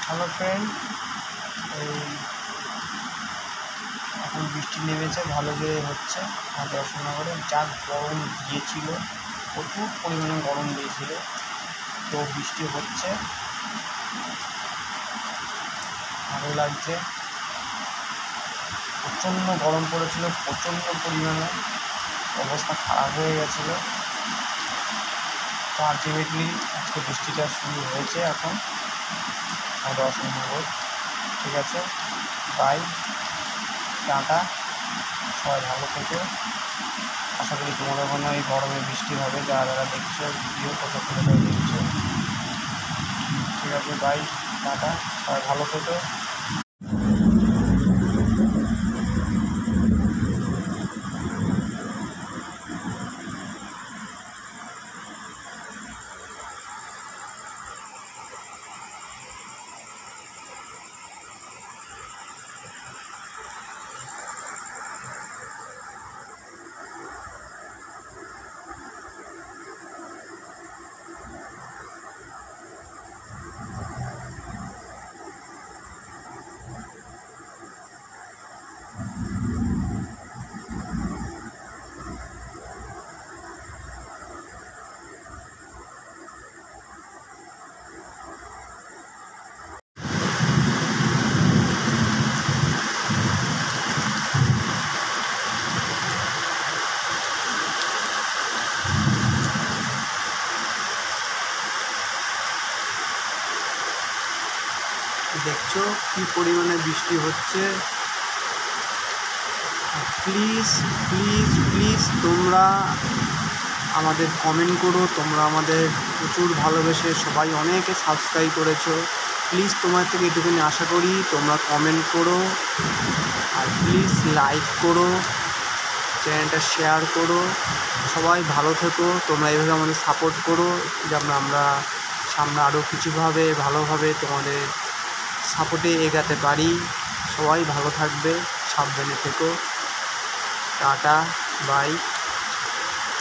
Hello friend, এই এখন বৃষ্টি নেমেছে, ভালো করে হচ্ছে আমাদের অশোকনগরে। যা গরম দিয়েছিল, প্রচুর পরিমাণে গরম দিয়েছিল, তো বৃষ্টি হচ্ছে, ভালো লাগছে। প্রচণ্ড গরম পড়েছিল, প্রচণ্ড পরিমাণে অবস্থা খারাপ হয়ে গেছিলো। তো আলটিমেটলি আজকে বৃষ্টিটা শুরু হয়েছে এখন আমাদের অশোকনগর। ঠিক আছে, বাই, টাটা, সবাই ভালো থেকো। আশা করি তোমাদের ওখানে এই গরমে বৃষ্টি হবে, যারা যারা দেখছো ভিডিও, কত করে দেখছো। ঠিক আছে, বাই, টাটা, সবাই ভালো থেকো। দেখছো কি পরিমাণে বৃষ্টি হচ্ছে। প্লিজ প্লিজ প্লিজ তোমরা আমাদের কমেন্ট করো, তোমরা আমাদের প্রচুর ভালোবেসে সবাই অনেকে সাবস্ক্রাইব করেছো। প্লিজ তোমার থেকে এটুকুনি আশা করি, তোমরা কমেন্ট করো আর প্লিজ লাইক করো, চ্যানেলটা শেয়ার করো। সবাই ভালো থেকো, তোমরা এইভাবে আমাদের সাপোর্ট করো, যেন আমরা সামনে আরও কিছুভাবে ভালোভাবে তোমাদের সাপোর্টে এগাতে পারি। সবাই ভালো থাকবে, সাবধানে থেকো, টাটা, বাই।